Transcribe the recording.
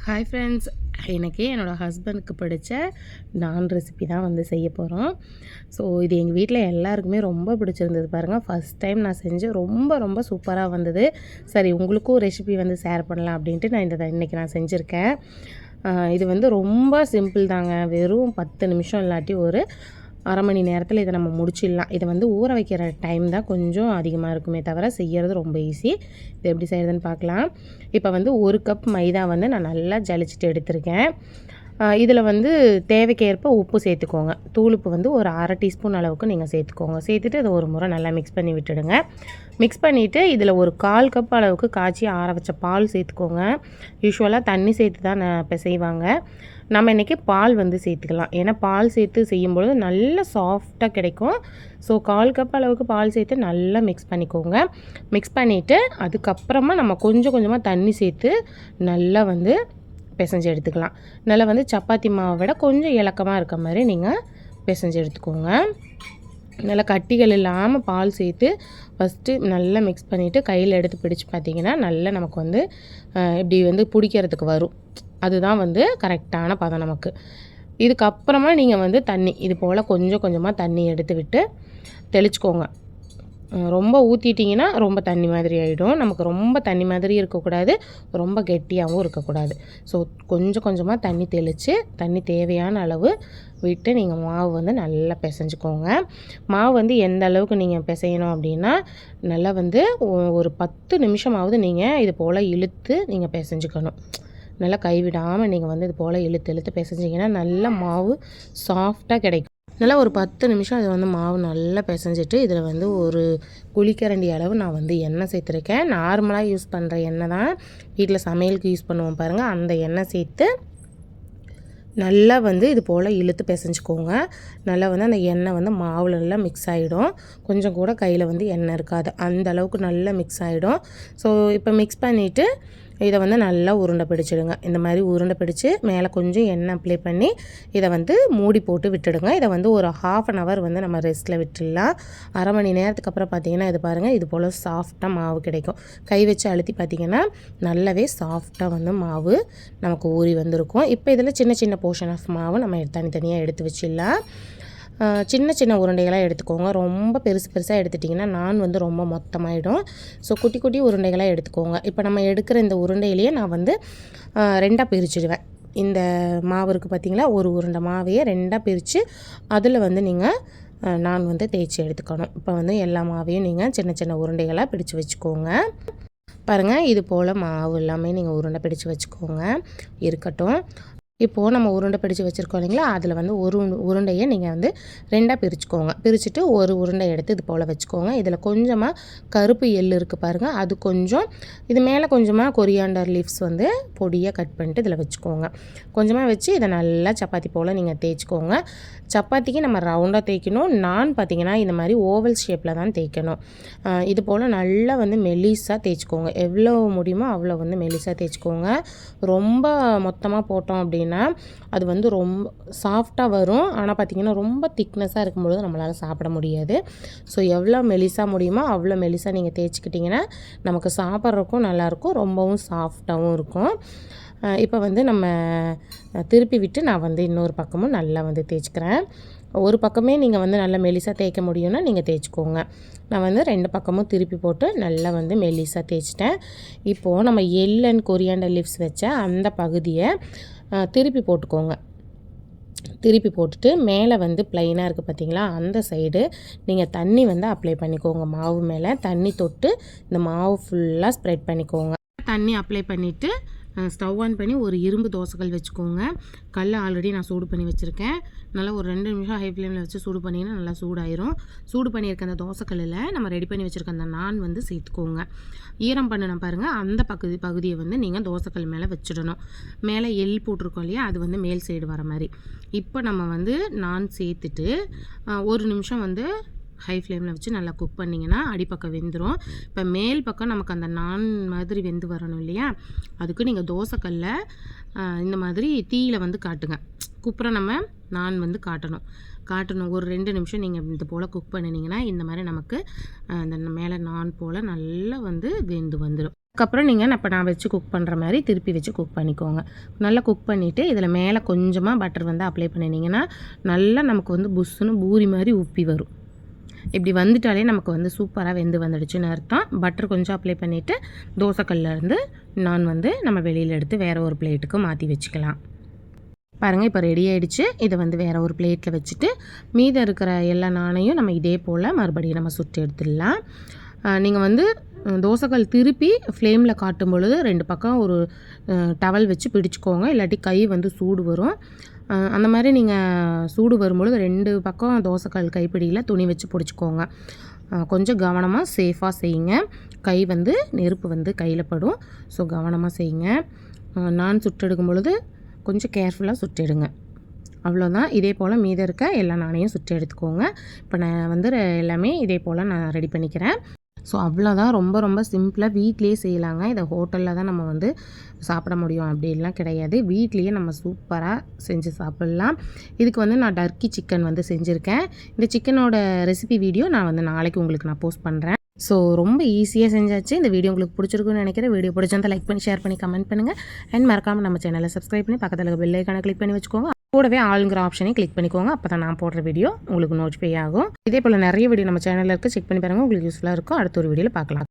Hi friends, இன்றைக்கி என்னோடய ஹஸ்பண்டுக்கு பிடிச்ச நான் ரெசிபி தான் வந்து செய்ய போகிறோம். ஸோ இது எங்கள் வீட்டில் எல்லாருக்குமே ரொம்ப பிடிச்சிருந்தது பாருங்கள். ஃபஸ்ட் டைம் நான் செஞ்சு ரொம்ப ரொம்ப சூப்பராக வந்தது. சரி, உங்களுக்கும் ரெசிபி வந்து ஷேர் பண்ணலாம் அப்படின்ட்டு நான் இன்றைக்கி நான் செஞ்சுருக்கேன். இது வந்து ரொம்ப சிம்பிள் தாங்க. வெறும் 10 நிமிஷம் இல்லாட்டி ஒரு அரை மணி நேரத்தில் இதை நம்ம முடிச்சிடலாம். இதை வந்து ஊற வைக்கிற டைம் தான் கொஞ்சம் அதிகமாக இருக்குமே தவிர செய்கிறது ரொம்ப ஈஸி. இது எப்படி செய்கிறதுன்னு பார்க்கலாம். இப்போ வந்து 1 கப் மைதா வந்து நான் நல்லா ஜலிச்சுட்டு எடுத்திருக்கேன். இதில் வந்து தேவைக்கேற்ப உப்பு சேர்த்துக்கோங்க. தூளுப்பு வந்து ஒரு அரை டீஸ்பூன் அளவுக்கு நீங்கள் சேர்த்துக்கோங்க. சேர்த்துட்டு இதை ஒரு முறை நல்லா மிக்ஸ் பண்ணி விட்டுடுங்க. மிக்ஸ் பண்ணிவிட்டு இதில் ஒரு 1/4 கப் அளவுக்கு காய்ச்சி ஆற வச்ச பால் சேர்த்துக்கோங்க. யூஸ்வலாக தண்ணி சேர்த்து தான் இப்போ செய்வாங்க. நம்ம இன்றைக்கி பால் வந்து சேர்த்துக்கலாம். ஏன்னா பால் சேர்த்து செய்யும்பொழுது நல்லா சாஃப்டாக கிடைக்கும். ஸோ 1/4 கப் அளவுக்கு பால் சேர்த்து நல்லா மிக்ஸ் பண்ணிக்கோங்க. மிக்ஸ் பண்ணிவிட்டு அதுக்கப்புறமா நம்ம கொஞ்சம் கொஞ்சமாக தண்ணி சேர்த்து நல்லா வந்து பிசைஞ்சு எடுத்துக்கலாம். நல்லா வந்து சப்பாத்தி மாவை விட கொஞ்சம் இலக்கமாக இருக்க மாதிரி நீங்கள் பிசைஞ்சு எடுத்துக்கோங்க. நல்லா கட்டிகள் இல்லாமல் பால் சேர்த்து ஃபஸ்ட்டு நல்லா மிக்ஸ் பண்ணிவிட்டு கையில் எடுத்து பிடிச்சி பார்த்திங்கன்னா நல்லா நமக்கு வந்து இப்படி வந்து பிடிக்கிறதுக்கு வரும். அதுதான் வந்து கரெக்டான பதம் நமக்கு. இதுக்கப்புறமா நீங்கள் வந்து தண்ணி இது போல் கொஞ்சம் கொஞ்சமாக தண்ணி எடுத்து விட்டு தெளிச்சுக்கோங்க. ரொம்ப ஊற்றிட்டிங்கன்னா ரொம்ப தண்ணி மாதிரி ஆகிடும். நமக்கு ரொம்ப தண்ணி மாதிரி இருக்கக்கூடாது, ரொம்ப கெட்டியாகவும் இருக்கக்கூடாது. ஸோ கொஞ்சம் கொஞ்சமாக தண்ணி தெளித்து தண்ணி தேவையான அளவு விட்டு நீங்கள் மாவு வந்து நல்லா பிசைஞ்சுக்கோங்க. மாவு வந்து எந்த அளவுக்கு நீங்கள் பிசையணும் அப்படின்னா நல்லா வந்து ஒரு 10 நிமிஷமாவது நீங்கள் இது போல் இழுத்து நீங்கள் பிசைஞ்சுக்கணும். நல்லா கைவிடாமல் நீங்கள் வந்து இது போல் இழுத்து பிசைஞ்சிங்கன்னா நல்லா மாவு சாஃப்டாக கிடைக்கும். நல்லா ஒரு 10 நிமிஷம் இதை வந்து மாவு நல்லா பிசைஞ்சிட்டு இதில் வந்து ஒரு குழிக்கரண்டி அளவு நான் வந்து எண்ணெய் சேர்த்துருக்கேன். நார்மலாக யூஸ் பண்ணுற எண்ணெய் தான், வீட்டில் சமையலுக்கு யூஸ் பண்ணுவோம் பாருங்கள், அந்த எண்ணெய் சேர்த்து நல்லா வந்து இது போல் இழுத்து பிசைஞ்சுக்கோங்க. நல்லா வந்து அந்த எண்ணெய் வந்து மாவில் நல்லா மிக்ஸ் ஆகிடும். கொஞ்சம் கூட கையில் வந்து எண்ணெய் இருக்காது, அந்த அளவுக்கு நல்லா மிக்ஸ் ஆகிடும். ஸோ இப்போ மிக்ஸ் பண்ணிவிட்டு இதை வந்து நல்லா உருண்டை பிடிச்சிடுங்க. இந்த மாதிரி உருண்டை பிடிச்சி மேலே கொஞ்சம் எண்ணெய் அப்ளை பண்ணி இதை வந்து மூடி போட்டு விட்டுடுங்க. இதை வந்து ஒரு 1/2 hour வந்து நம்ம ரெஸ்ட்டில் விட்டுடலாம். அரை மணி நேரத்துக்கு அப்புறம் பார்த்திங்கன்னா இது பாருங்கள், இது போல் சாஃப்டாக மாவு கிடைக்கும். கை வச்சு அழுத்தி பார்த்திங்கன்னா நல்லாவே சாஃப்டாக வந்து மாவு நமக்கு ஊறி வந்திருக்கும். இப்போ இதில் சின்ன சின்ன போர்ஷன் ஆஃப் மாவு நம்ம தனித்தனியாக எடுத்து வச்சிடலாம். சின்ன சின்ன உருண்டைகளாக எடுத்துக்கோங்க. ரொம்ப பெருசாக எடுத்துட்டிங்கன்னா நான் வந்து ரொம்ப மொத்தமாயிடும். ஸோ குட்டி குட்டி உருண்டைகளாக எடுத்துக்கோங்க. இப்போ நம்ம எடுக்கிற இந்த உருண்டையிலேயே நான் வந்து 2ஆக பிரிச்சுடுவேன். இந்த மாவு இருக்குது பார்த்திங்களா, ஒரு உருண்டை மாவையே 2ஆக பிரித்து அதில் வந்து நீங்கள் நான் வந்து தேய்ச்சி எடுத்துக்கணும். இப்போ வந்து எல்லா மாவையும் நீங்கள் சின்ன சின்ன உருண்டைகளாக பிடிச்சி வச்சுக்கோங்க. பாருங்கள், இது போல் மாவு எல்லாமே நீங்கள் உருண்டை பிடிச்சி வச்சுக்கோங்க. இருக்கட்டும். இப்போது நம்ம உருண்டை பிடிச்சி வச்சுருக்கோம் இல்லைங்களா, அதில் வந்து ஒரு உருண்டையை நீங்கள் வந்து 2ஆக பிரிச்சுக்கோங்க. பிரிச்சுட்டு ஒரு உருண்டை எடுத்து இது போல் வச்சுக்கோங்க. இதில் கொஞ்சமாக கருப்பு எள் இருக்குது பாருங்கள், அது கொஞ்சம், இது மேலே கொஞ்சமாக கொரியாண்டர் லீவ்ஸ் வந்து பொடியாக கட் பண்ணிட்டு இதில் வச்சுக்கோங்க. கொஞ்சமாக வச்சு இதை நல்லா சப்பாத்தி போல் நீங்கள் தேய்ச்சிக்கோங்க. சப்பாத்திக்கு நம்ம ரவுண்டாக தேய்க்கணும். நான் பார்த்திங்கன்னா இந்த மாதிரி ஓவல் ஷேப்பில் தான் தேய்க்கணும். இது போல் நல்லா வந்து மெலிசாக தேய்ச்சிக்கோங்க. எவ்வளோ முடியுமோ அவ்வளோ வந்து மெலிசாக தேய்ச்சிக்கோங்க. ரொம்ப மொத்தமாக போட்டோம் அப்படின்னா அது வந்து ரொம்ப சாஃப்டாக வரும். ஆனால் பார்த்திங்கன்னா ரொம்ப திக்னஸாக இருக்கும்பொழுது நம்மளால் சாப்பிட முடியாது. ஸோ எவ்வளோ மெலிசாக முடியுமோ அவ்வளோ மெலிசாக நீங்கள் தேய்ச்சிக்கிட்டிங்கன்னா நமக்கு சாப்பிட்றதுக்கும் நல்லாயிருக்கும், ரொம்பவும் சாஃப்டாகவும் இருக்கும். இப்போ வந்து நம்ம திருப்பி விட்டு நான் வந்து இன்னொரு பக்கமும் நல்லா வந்து தேய்ச்சிக்கிறேன். ஒரு பக்கமே நீங்கள் வந்து நல்லா மெலிசாக தேய்க்க முடியும்னா நீங்கள் தேய்ச்சிக்கோங்க. நான் வந்து 2 பக்கமும் திருப்பி போட்டு நல்லா வந்து மெலிசாக தேய்ச்சிட்டேன். இப்போது நம்ம எள் அண்ட் கொரியாண்டர் லீவ்ஸ் வச்ச அந்த பகுதியை திருப்பி போட்டுக்கோங்க. திருப்பி போட்டுட்டு மேலே வந்து ப்ளைனாக இருக்குது பார்த்திங்களா, அந்த சைடு நீங்கள் தண்ணி வந்து அப்ளை பண்ணிக்கோங்க. மாவு மேலே தண்ணி தொட்டு இந்த மாவு ஃபுல்லாக ஸ்ப்ரெட் பண்ணிக்கோங்க. தண்ணி அப்ளை பண்ணிவிட்டு ஸ்டவ் ஆன் பண்ணி ஒரு இரும்பு தோசைக்கல் வச்சுக்கோங்க. கல் ஆல்ரெடி நான் சூடு பண்ணி வச்சுருக்கேன். நல்லா ஒரு 2 நிமிஷம் ஹை ஃப்ளேமில் வச்சு சூடு பண்ணிங்கன்னா நல்லா சூடாயிரும். சூடு பண்ணியிருக்க அந்த தோசைக்கல்லில் நம்ம ரெடி பண்ணி வச்சுருக்க அந்த நான் வந்து சேர்த்துக்கோங்க. ஈரம் பண்ணின பாருங்கள், அந்த பகுதியை வந்து நீங்கள் தோசைக்கல் மேலே வச்சிடணும். மேலே எள் போட்டிருக்கோம் இல்லையா, அது வந்து மேல் சைடு வர மாதிரி. இப்போ நம்ம வந்து நான் சேர்த்துட்டு 1 நிமிஷம் வந்து ஹை ஃப்ளேமில் வச்சு நல்லா குக் பண்ணிங்கன்னா அடிப்பக்கம் வெந்துடும். இப்போ மேல் பக்கம் நமக்கு அந்த நான் மாதிரி வெந்து வரணும் இல்லையா, அதுக்கு நீங்கள் தோசைக்கல்ல இந்த மாதிரி தீயில் வந்து காட்டுங்க. குப்புறம் நம்ம நான் வந்து காட்டணும். ஒரு 2 நிமிஷம் நீங்கள் இது போல் குக் பண்ணினீங்கன்னா இந்த மாதிரி நமக்கு அந்த மேலே நான் போல் நல்லா வந்து வெந்து வந்துடும். அதுக்கப்புறம் நீங்கள் இப்போ நான் வச்சு குக் பண்ணுற மாதிரி திருப்பி வச்சு குக் பண்ணிக்கோங்க. நல்லா குக் பண்ணிவிட்டு இதில் மேலே கொஞ்சமாக பட்டர் வந்து அப்ளை பண்ணினீங்கன்னா நல்லா நமக்கு வந்து புஷ்ஷுன்னு பூரி மாதிரி உப்பி வரும். இப்படி வந்துட்டாலே நமக்கு வந்து சூப்பராக வெந்து வந்துடுச்சுன்னு அர்த்தம். பட்டர் கொஞ்சம் அப்ளை பண்ணிவிட்டு தோசைக்கல்லேருந்து நான் வந்து நம்ம வெளியில் எடுத்து வேறு ஒரு பிளேட்டுக்கு மாற்றி வச்சுக்கலாம். பாருங்கள், இப்போ ரெடி ஆகிடுச்சு. இதை வந்து வேறு ஒரு பிளேட்டில் வச்சுட்டு மீதம் இருக்கிற எல்லா நானையும் நம்ம இதே போல் மறுபடியும் நம்ம சுட்டு எடுத்துடலாம். நீங்கள் வந்து தோசைக்கல் திருப்பி ஃப்ளேமில் காட்டும் பொழுது 2 பக்கம் ஒரு டவல் வச்சு பிடிச்சிக்கோங்க, இல்லாட்டி கை வந்து சூடு வரும். அந்த மாதிரி நீங்கள் சூடு வரும்பொழுது 2 பக்கம் தோசைக்கல் கைப்பிடியில் துணி வச்சு பிடிச்சிக்கோங்க. கொஞ்சம் கவனமாக சேஃபாக செய்யுங்க. கை வந்து நெருப்பு வந்து கையில் படும். ஸோ கவனமாக செய்யுங்க. நான் சுட்டெடுக்கும் பொழுது கொஞ்சம் கேர்ஃபுல்லாக சுட்டெடுங்க. அவ்வளோதான். இதே போல் மீதம் இருக்க எல்லா நானையும் சுட்டு எடுத்துக்கோங்க. இப்போ நான் வந்து எல்லாமே இதே போல் நான் ரெடி பண்ணிக்கிறேன். ஸோ அவ்வளோதான். ரொம்ப ரொம்ப சிம்பிளாக வீட்லேயே செய்யலாங்க. இதை ஹோட்டலில் தான் நம்ம வந்து சாப்பிட முடியும் அப்படின்லாம் கிடையாது. வீட்லேயே நம்ம சூப்பராக செஞ்சு சாப்பிட்லாம். இதுக்கு வந்து நான் டர்க்கி சிக்கன் வந்து செஞ்சுருக்கேன். இந்த சிக்கனோட ரெசிபி வீடியோ நான் வந்து நாளைக்கு உங்களுக்கு நான் போஸ்ட் பண்ணுறேன். ஸோ ரொம்ப ஈஸியாக செஞ்சாச்சு. இந்த வீடியோ உங்களுக்கு பிடிச்சிருக்குன்னு நினைக்கிறேன். வீடியோ பிடிச்சிருந்தா லைக் பண்ணி ஷேர் பண்ணி கமெண்ட் பண்ணுங்கள். அண்ட் மறக்காமல் நம்ம சேனலை சப்ஸ்கிரைப் பண்ணி பக்கத்தில் இருக்க பெல் ஐக்கானை கிளிக் பண்ணி வச்சுக்கோங்க. கூடவே ஆளுங்கிற ஆப்ஷனையும் கிளிக் பண்ணிக்கோங்க. அப்போ தான் நான் போடுற வீடியோ உங்களுக்கு நோட்டிஃபை ஆகும். இதே போல் நிறைய வீடியோ நம்ம சேனலில் இருக்குது, செக் பண்ணி பாருங்கள். உங்களுக்கு யூஸ்ஃபுல்லாக இருக்கும். அடுத்த ஒரு வீடியோவில் பார்க்கலாம்.